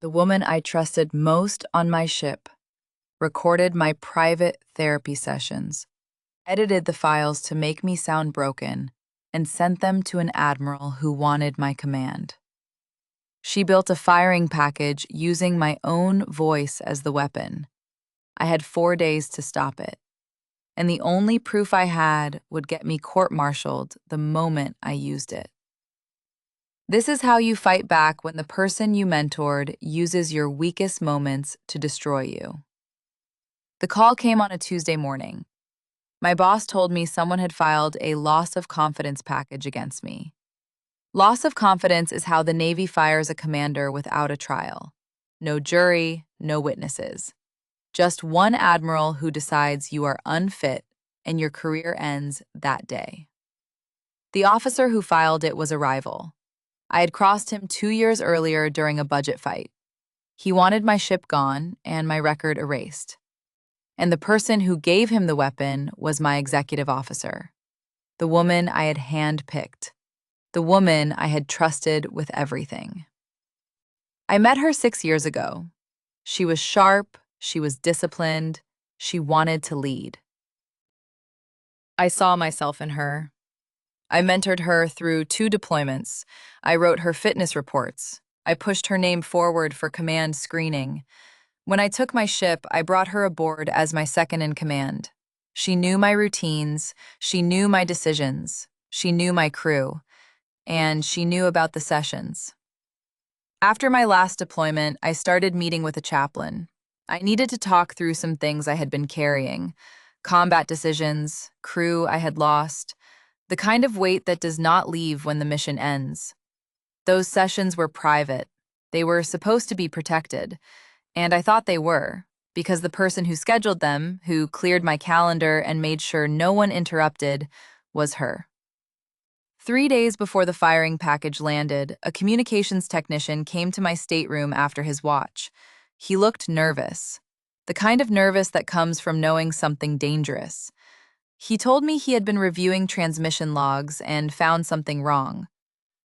The woman I trusted most on my ship recorded my private therapy sessions, edited the files to make me sound broken, and sent them to an admiral who wanted my command. She built a firing package using my own voice as the weapon. I had 4 days to stop it, and the only proof I had would get me court-martialed the moment I used it. This is how you fight back when the person you mentored uses your weakest moments to destroy you. The call came on a Tuesday morning. My boss told me someone had filed a loss of confidence package against me. Loss of confidence is how the Navy fires a commander without a trial. No jury, no witnesses. Just one admiral who decides you are unfit and your career ends that day. The officer who filed it was a rival. I had crossed him 2 years earlier during a budget fight. He wanted my ship gone and my record erased. And the person who gave him the weapon was my executive officer, the woman I had handpicked, the woman I had trusted with everything. I met her 6 years ago. She was sharp, she was disciplined, she wanted to lead. I saw myself in her. I mentored her through 2 deployments. I wrote her fitness reports. I pushed her name forward for command screening. When I took my ship, I brought her aboard as my second in command. She knew my routines, she knew my decisions, she knew my crew, and she knew about the sessions. After my last deployment, I started meeting with a chaplain. I needed to talk through some things I had been carrying: combat decisions, crew I had lost, the kind of weight that does not leave when the mission ends. Those sessions were private. They were supposed to be protected, and I thought they were, because the person who scheduled them, who cleared my calendar and made sure no one interrupted, was her. 3 days before the firing package landed, a communications technician came to my stateroom after his watch. He looked nervous, the kind of nervous that comes from knowing something dangerous. He told me he had been reviewing transmission logs and found something wrong.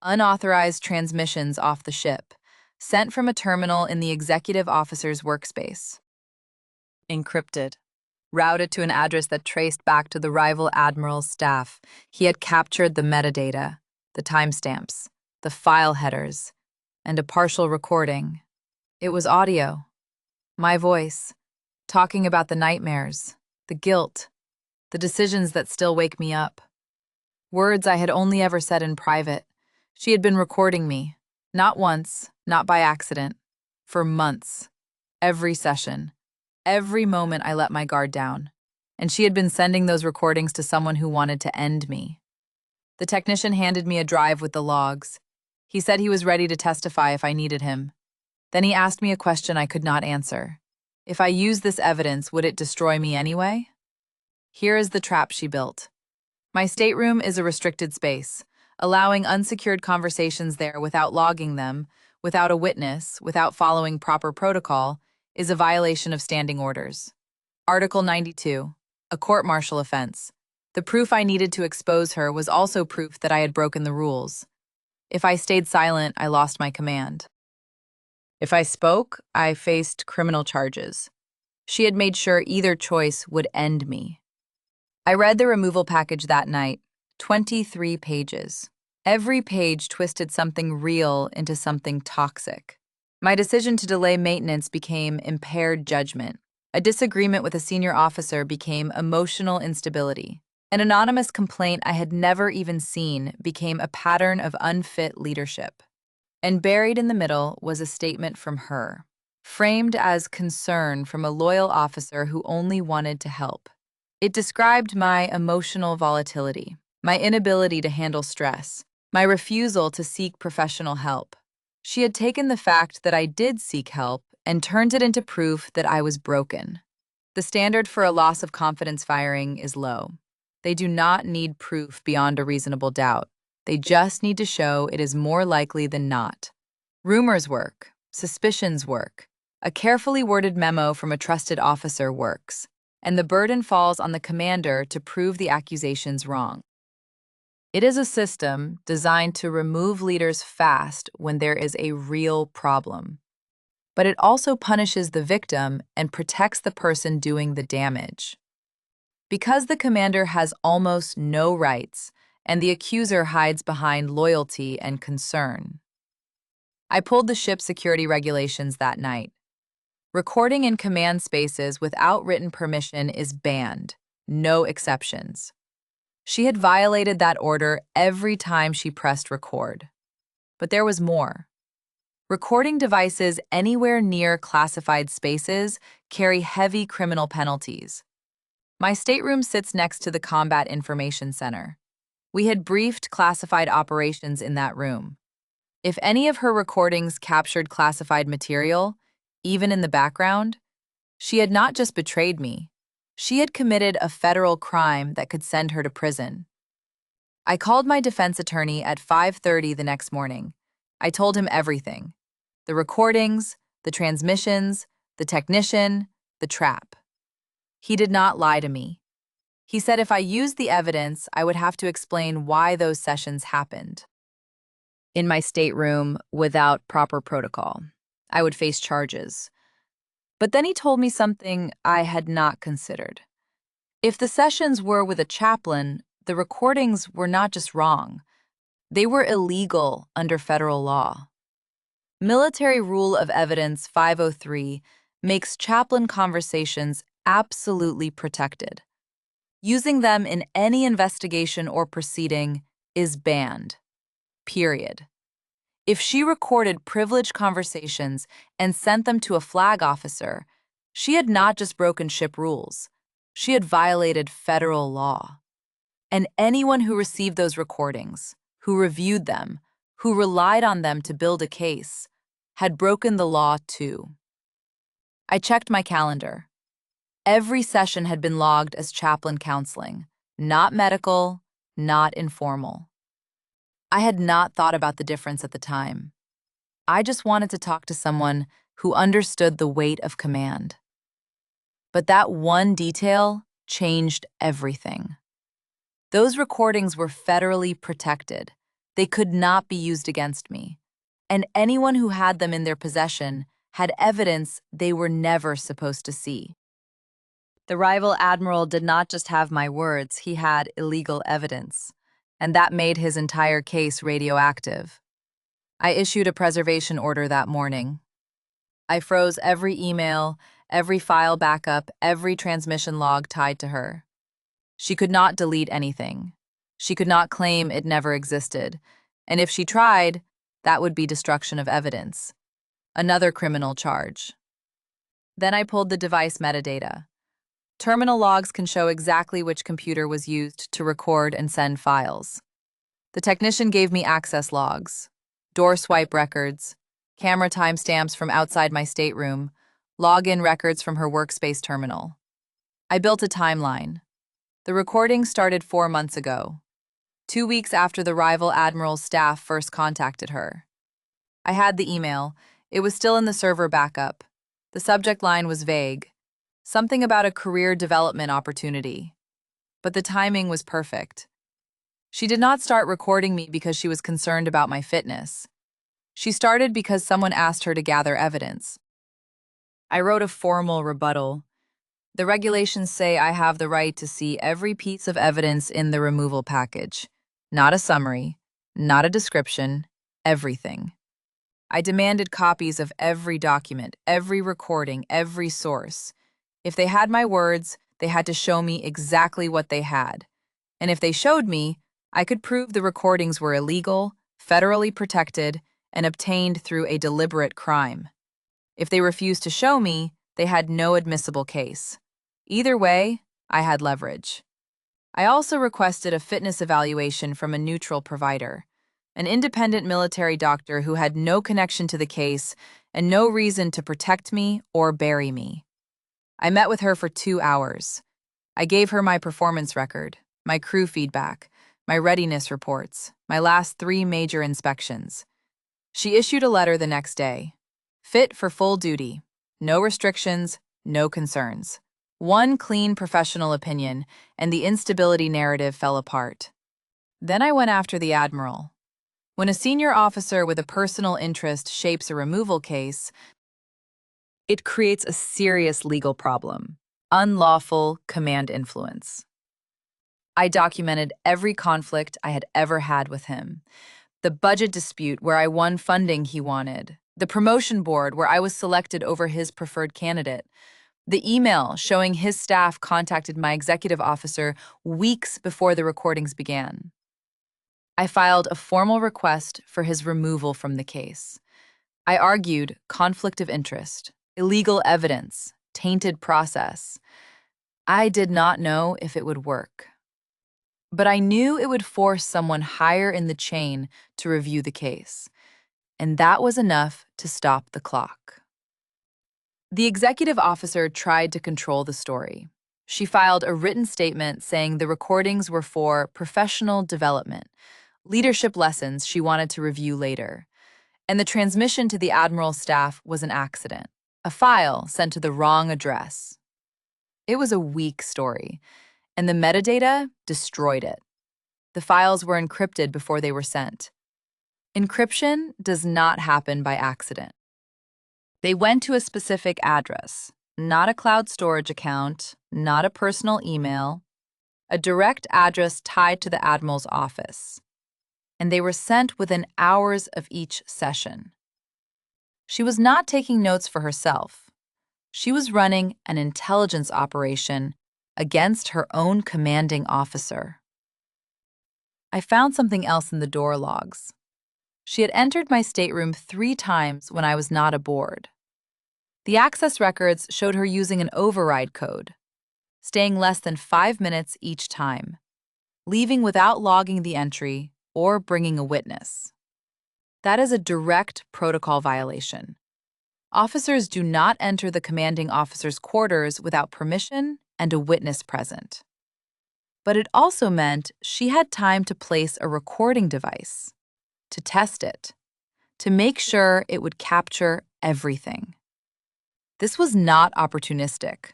Unauthorized transmissions off the ship, sent from a terminal in the executive officer's workspace. Encrypted. Routed to an address that traced back to the rival admiral's staff. He had captured the metadata, the timestamps, the file headers, and a partial recording. It was audio. My voice, talking about the nightmares, the guilt, the decisions that still wake me up. Words I had only ever said in private. She had been recording me, not once, not by accident, for months, every session, every moment I let my guard down. And she had been sending those recordings to someone who wanted to end me. The technician handed me a drive with the logs. He said he was ready to testify if I needed him. Then he asked me a question I could not answer. If I used this evidence, would it destroy me anyway? Here is the trap she built. My stateroom is a restricted space. Allowing unsecured conversations there without logging them, without a witness, without following proper protocol, is a violation of standing orders. Article 92, a court-martial offense. The proof I needed to expose her was also proof that I had broken the rules. If I stayed silent, I lost my command. If I spoke, I faced criminal charges. She had made sure either choice would end me. I read the removal package that night, 23 pages. Every page twisted something real into something toxic. My decision to delay maintenance became impaired judgment. A disagreement with a senior officer became emotional instability. An anonymous complaint I had never even seen became a pattern of unfit leadership. And buried in the middle was a statement from her, framed as concern from a loyal officer who only wanted to help. It described my emotional volatility, my inability to handle stress, my refusal to seek professional help. She had taken the fact that I did seek help and turned it into proof that I was broken. The standard for a loss of confidence firing is low. They do not need proof beyond a reasonable doubt. They just need to show it is more likely than not. Rumors work. Suspicions work. A carefully worded memo from a trusted officer works. And the burden falls on the commander to prove the accusations wrong. It is a system designed to remove leaders fast when there is a real problem. but it also punishes the victim and protects the person doing the damage. Because the commander has almost no rights, and the accuser hides behind loyalty and concern. I pulled the ship's security regulations that night. Recording in command spaces without written permission is banned, no exceptions. She had violated that order every time she pressed record. But there was more. Recording devices anywhere near classified spaces carry heavy criminal penalties. My stateroom sits next to the Combat Information Center. We had briefed classified operations in that room. If any of her recordings captured classified material, even in the background, she had not just betrayed me, she had committed a federal crime that could send her to prison. I called my defense attorney at 5:30 the next morning. I told him everything: the recordings, the transmissions, the technician, the trap. He did not lie to me. He said if I used the evidence, I would have to explain why those sessions happened. In my stateroom, without proper protocol, I would face charges. But then he told me something I had not considered. If the sessions were with a chaplain, the recordings were not just wrong, they were illegal under federal law. Military Rule of Evidence 503 makes chaplain conversations absolutely protected. Using them in any investigation or proceeding is banned. Period. If she recorded privileged conversations and sent them to a flag officer, she had not just broken ship rules, she had violated federal law. And anyone who received those recordings, who reviewed them, who relied on them to build a case, had broken the law too. I checked my calendar. Every session had been logged as chaplain counseling, not medical, not informal. I had not thought about the difference at the time. I just wanted to talk to someone who understood the weight of command. But that one detail changed everything. Those recordings were federally protected. They could not be used against me. And anyone who had them in their possession had evidence they were never supposed to see. The rival admiral did not just have my words, he had illegal evidence, and that made his entire case radioactive. I issued a preservation order that morning. I froze every email, every file backup, every transmission log tied to her. She could not delete anything. She could not claim it never existed, and if she tried, that would be destruction of evidence. Another criminal charge. Then I pulled the device metadata. Terminal logs can show exactly which computer was used to record and send files. The technician gave me access logs, door swipe records, camera timestamps from outside my stateroom, login records from her workspace terminal. I built a timeline. The recording started 4 months ago, 2 weeks after the rival admiral's staff first contacted her. I had the email. It was still in the server backup. The subject line was vague. Something about a career development opportunity. But the timing was perfect. She did not start recording me because she was concerned about my fitness. She started because someone asked her to gather evidence. I wrote a formal rebuttal. The regulations say I have the right to see every piece of evidence in the removal package. Not a summary, not a description, everything. I demanded copies of every document, every recording, every source. If they had my words, they had to show me exactly what they had. And if they showed me, I could prove the recordings were illegal, federally protected, and obtained through a deliberate crime. If they refused to show me, they had no admissible case. Either way, I had leverage. I also requested a fitness evaluation from a neutral provider, an independent military doctor who had no connection to the case and no reason to protect me or bury me. I met with her for 2 hours. I gave her my performance record, my crew feedback, my readiness reports, my last 3 major inspections. She issued a letter the next day. Fit for full duty. No restrictions, no concerns. One clean professional opinion, and the instability narrative fell apart. Then I went after the admiral. When a senior officer with a personal interest shapes a removal case, It creates a serious legal problem: unlawful command influence. I documented every conflict I had ever had with him: the budget dispute where I won funding he wanted, the promotion board where I was selected over his preferred candidate, the email showing his staff contacted my executive officer weeks before the recordings began. I filed a formal request for his removal from the case. I argued conflict of interest, illegal evidence, tainted process. I did not know if it would work, but I knew it would force someone higher in the chain to review the case, and that was enough to stop the clock. The executive officer tried to control the story. She filed a written statement saying the recordings were for professional development, leadership lessons she wanted to review later, and the transmission to the admiral's staff was an accident, a file sent to the wrong address. It was a weak story, and the metadata destroyed it. The files were encrypted before they were sent. Encryption does not happen by accident. They went to a specific address, not a cloud storage account, not a personal email, a direct address tied to the admiral's office. And they were sent within hours of each session. She was not taking notes for herself. She was running an intelligence operation against her own commanding officer. I found something else in the door logs. She had entered my stateroom 3 times when I was not aboard. The access records showed her using an override code, staying less than 5 minutes each time, leaving without logging the entry or bringing a witness. That is a direct protocol violation. Officers do not enter the commanding officer's quarters without permission and a witness present. But it also meant she had time to place a recording device, to test it, to make sure it would capture everything. This was not opportunistic.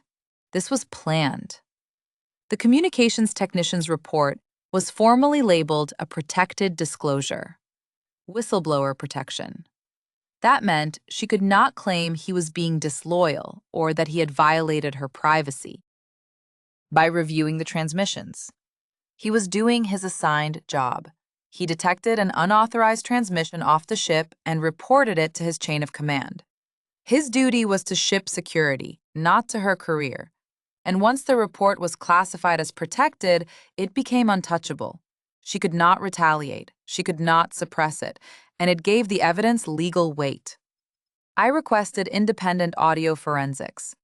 This was planned. The communications technician's report was formally labeled a protected disclosure, whistleblower protection. That meant she could not claim he was being disloyal or that he had violated her privacy by reviewing the transmissions. He was doing his assigned job. He detected an unauthorized transmission off the ship and reported it to his chain of command. His duty was to ship security, not to her career. And once the report was classified as protected, it became untouchable. She could not retaliate. She could not suppress it, and it gave the evidence legal weight. I requested independent audio forensics.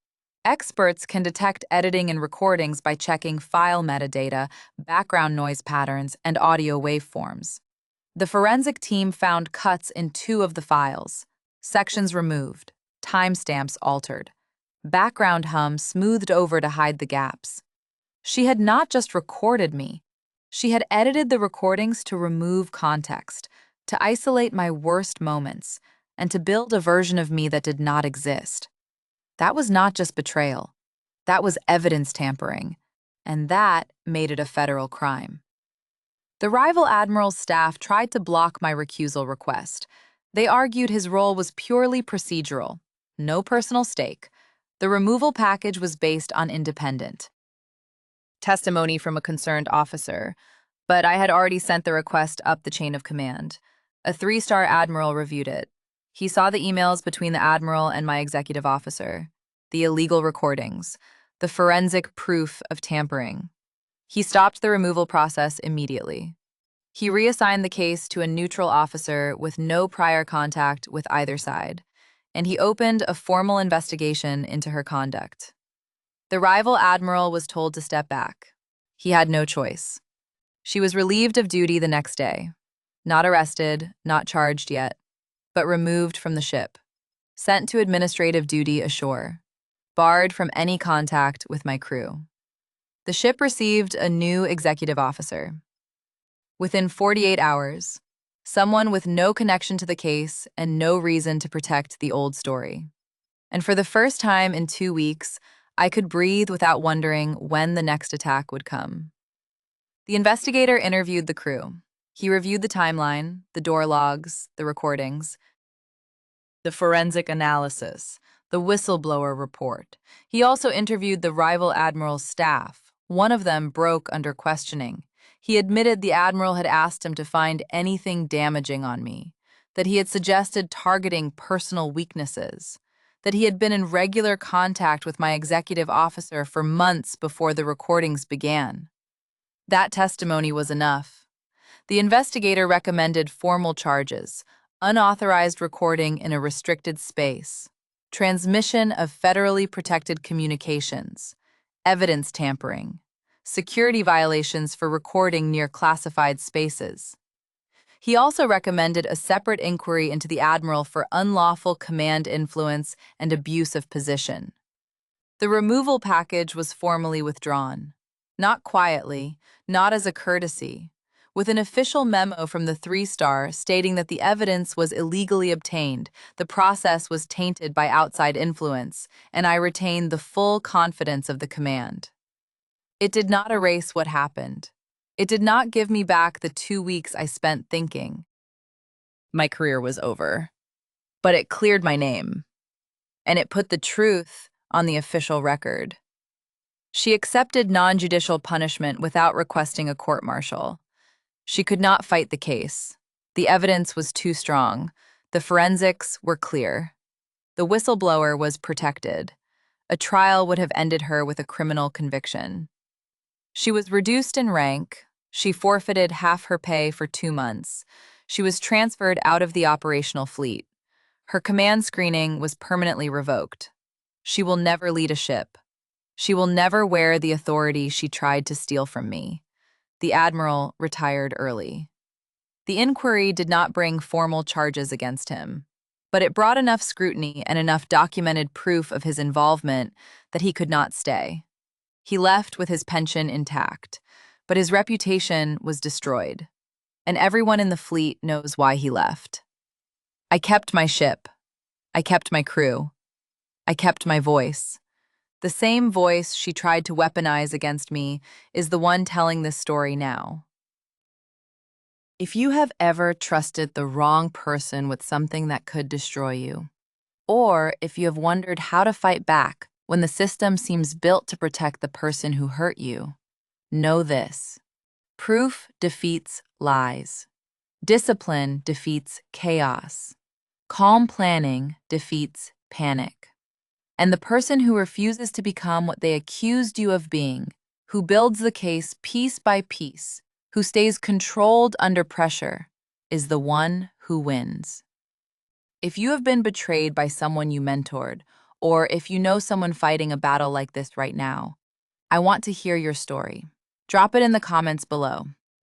Experts can detect editing and recordings by checking file metadata, background noise patterns, and audio waveforms. The forensic team found cuts in 2 of the files, sections removed, timestamps altered, background hum smoothed over to hide the gaps. She had not just recorded me. She had edited the recordings to remove context, to isolate my worst moments, and to build a version of me that did not exist. That was not just betrayal. That was evidence tampering, and that made it a federal crime. The rival admiral's staff tried to block my recusal request. They argued his role was purely procedural, no personal stake. The removal package was based on independent testimony from a concerned officer, but I had already sent the request up the chain of command. A 3-star admiral reviewed it. He saw the emails between the admiral and my executive officer, the illegal recordings, the forensic proof of tampering. He stopped the removal process immediately. He reassigned the case to a neutral officer with no prior contact with either side, and he opened a formal investigation into her conduct. The rival admiral was told to step back. He had no choice. She was relieved of duty the next day. Not arrested, not charged yet, but removed from the ship, sent to administrative duty ashore, barred from any contact with my crew. The ship received a new executive officer. Within 48 hours, someone with no connection to the case and no reason to protect the old story. And for the first time in 2 weeks, I could breathe without wondering when the next attack would come. The investigator interviewed the crew. He reviewed the timeline, the door logs, the recordings, the forensic analysis, the the whistleblower report. He also interviewed the rival admiral's staff. One of them broke under questioning. He admitted the admiral had asked him to find anything damaging on me, that he had suggested targeting personal weaknesses, that he had been in regular contact with my executive officer for months before the recordings began. That testimony was enough. The investigator recommended formal charges: unauthorized recording in a restricted space, transmission of federally protected communications, evidence tampering, security violations for recording near classified spaces. He also recommended a separate inquiry into the admiral for unlawful command influence and abuse of position. The removal package was formally withdrawn. Not quietly, not as a courtesy, with an official memo from the 3-star stating that the evidence was illegally obtained, the process was tainted by outside influence, and I retained the full confidence of the command. It did not erase what happened. It did not give me back the 2 weeks I spent thinking my career was over. But it cleared my name, and it put the truth on the official record. She accepted non-judicial punishment without requesting a court-martial. She could not fight the case. The evidence was too strong. The forensics were clear. The whistleblower was protected. A trial would have ended her with a criminal conviction. She was reduced in rank. She forfeited half her pay for 2 months. She was transferred out of the operational fleet. Her command screening was permanently revoked. She will never lead a ship. She will never wear the authority she tried to steal from me. The admiral retired early. The inquiry did not bring formal charges against him, but it brought enough scrutiny and enough documented proof of his involvement that he could not stay. He left with his pension intact, but his reputation was destroyed, and everyone in the fleet knows why he left. I kept my ship. I kept my crew. I kept my voice. The same voice she tried to weaponize against me is the one telling this story now. If you have ever trusted the wrong person with something that could destroy you, or if you have wondered how to fight back when the system seems built to protect the person who hurt you, know this: proof defeats lies. Discipline defeats chaos. Calm planning defeats panic. And the person who refuses to become what they accused you of being, who builds the case piece by piece, who stays controlled under pressure, is the one who wins. If you have been betrayed by someone you mentored, or if you know someone fighting a battle like this right now, I want to hear your story. Drop it in the comments below.